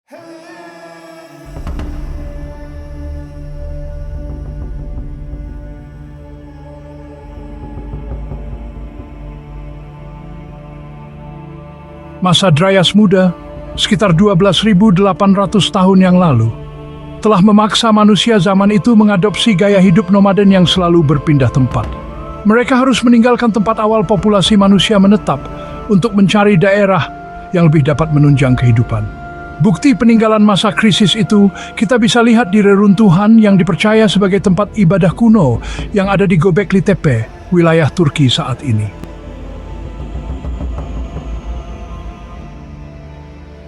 Masa Dryas Muda, sekitar 12.800 tahun yang lalu, telah memaksa manusia zaman itu mengadopsi gaya hidup nomaden yang selalu berpindah tempat. Mereka harus meninggalkan tempat awal populasi manusia menetap untuk mencari daerah yang lebih dapat menunjang kehidupan. Bukti peninggalan masa krisis itu kita bisa lihat di reruntuhan yang dipercaya sebagai tempat ibadah kuno yang ada di Göbekli Tepe, wilayah Turki saat ini.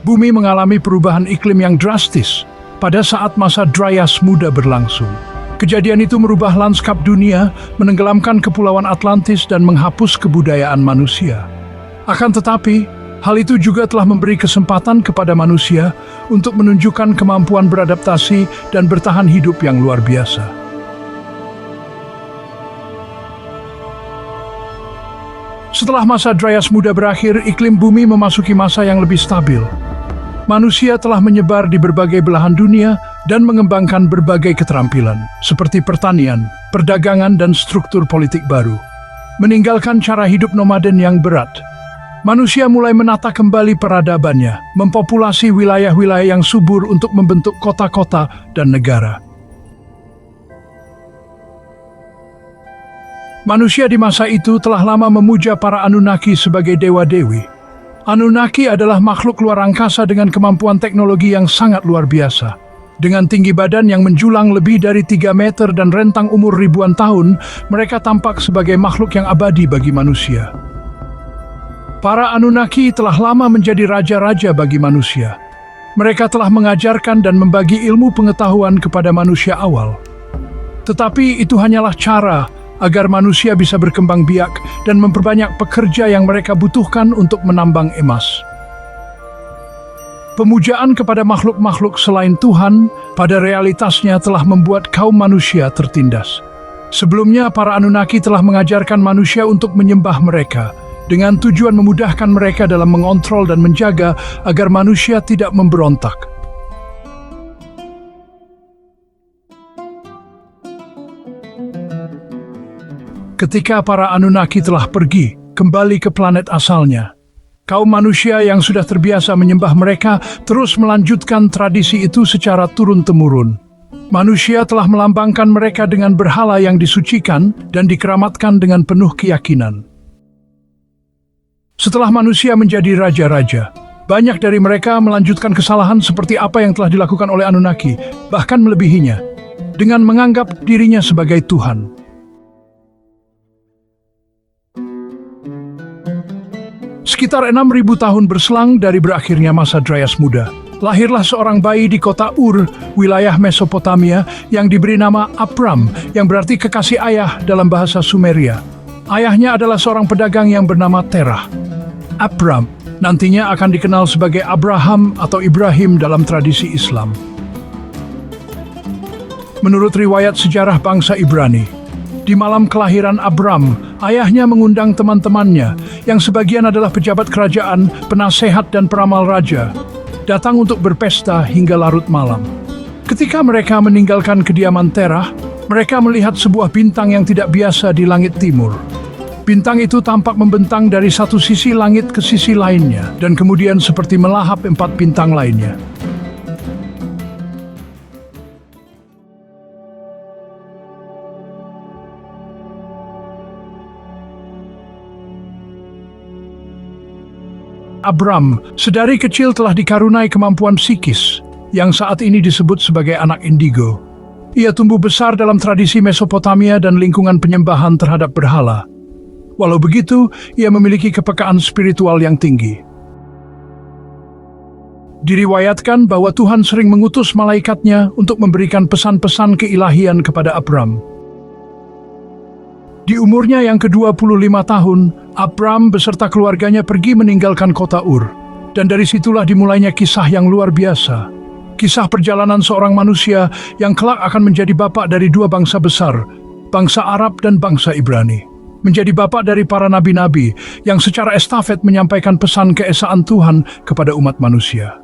Bumi mengalami perubahan iklim yang drastis pada saat masa Dryas Muda berlangsung. Kejadian itu merubah lanskap dunia, menenggelamkan kepulauan Atlantis dan menghapus kebudayaan manusia. Akan tetapi, hal itu juga telah memberi kesempatan kepada manusia untuk menunjukkan kemampuan beradaptasi dan bertahan hidup yang luar biasa. Setelah masa Dryas Muda berakhir, iklim bumi memasuki masa yang lebih stabil. Manusia telah menyebar di berbagai belahan dunia dan mengembangkan berbagai keterampilan, seperti pertanian, perdagangan, dan struktur politik baru. Meninggalkan cara hidup nomaden yang berat, manusia mulai menata kembali peradabannya, mempopulasi wilayah-wilayah yang subur untuk membentuk kota-kota dan negara. Manusia di masa itu telah lama memuja para Anunnaki sebagai dewa-dewi. Anunnaki adalah makhluk luar angkasa dengan kemampuan teknologi yang sangat luar biasa. Dengan tinggi badan yang menjulang lebih dari 3 meter dan rentang umur ribuan tahun, mereka tampak sebagai makhluk yang abadi bagi manusia. Para Anunnaki telah lama menjadi raja-raja bagi manusia. Mereka telah mengajarkan dan membagi ilmu pengetahuan kepada manusia awal. Tetapi itu hanyalah cara agar manusia bisa berkembang biak dan memperbanyak pekerja yang mereka butuhkan untuk menambang emas. Pemujaan kepada makhluk-makhluk selain Tuhan pada realitasnya telah membuat kaum manusia tertindas. Sebelumnya, para Anunnaki telah mengajarkan manusia untuk menyembah mereka, dengan tujuan memudahkan mereka dalam mengontrol dan menjaga agar manusia tidak memberontak. Ketika para Anunnaki telah pergi kembali ke planet asalnya, kaum manusia yang sudah terbiasa menyembah mereka terus melanjutkan tradisi itu secara turun-temurun. Manusia telah melambangkan mereka dengan berhala yang disucikan dan dikeramatkan dengan penuh keyakinan. Setelah manusia menjadi raja-raja, banyak dari mereka melanjutkan kesalahan seperti apa yang telah dilakukan oleh Anunnaki, bahkan melebihinya, dengan menganggap dirinya sebagai Tuhan. Sekitar 6.000 tahun berselang dari berakhirnya masa Dryas Muda, lahirlah seorang bayi di kota Ur, wilayah Mesopotamia, yang diberi nama Abram, yang berarti kekasih ayah dalam bahasa Sumeria. Ayahnya adalah seorang pedagang yang bernama Terah. Abram nantinya akan dikenal sebagai Abraham atau Ibrahim dalam tradisi Islam. Menurut riwayat sejarah bangsa Ibrani, di malam kelahiran Abram, ayahnya mengundang teman-temannya, yang sebagian adalah pejabat kerajaan, penasehat, dan peramal raja, datang untuk berpesta hingga larut malam. Ketika mereka meninggalkan kediaman Terah, mereka melihat sebuah bintang yang tidak biasa di langit timur. Bintang itu tampak membentang dari satu sisi langit ke sisi lainnya, dan kemudian seperti melahap 4 bintang lainnya. Abram sedari kecil telah dikaruniai kemampuan psikis yang saat ini disebut sebagai anak indigo. Ia tumbuh besar dalam tradisi Mesopotamia dan lingkungan penyembahan terhadap berhala. Walau begitu, ia memiliki kepekaan spiritual yang tinggi. Diriwayatkan bahwa Tuhan sering mengutus malaikatnya untuk memberikan pesan-pesan keilahian kepada Abram. Di umurnya yang ke-25 tahun, Abram beserta keluarganya pergi meninggalkan kota Ur. Dan dari situlah dimulainya kisah yang luar biasa. Kisah perjalanan seorang manusia yang kelak akan menjadi bapak dari 2 bangsa besar, bangsa Arab dan bangsa Ibrani. Menjadi bapak dari para nabi-nabi yang secara estafet menyampaikan pesan keesaan Tuhan kepada umat manusia.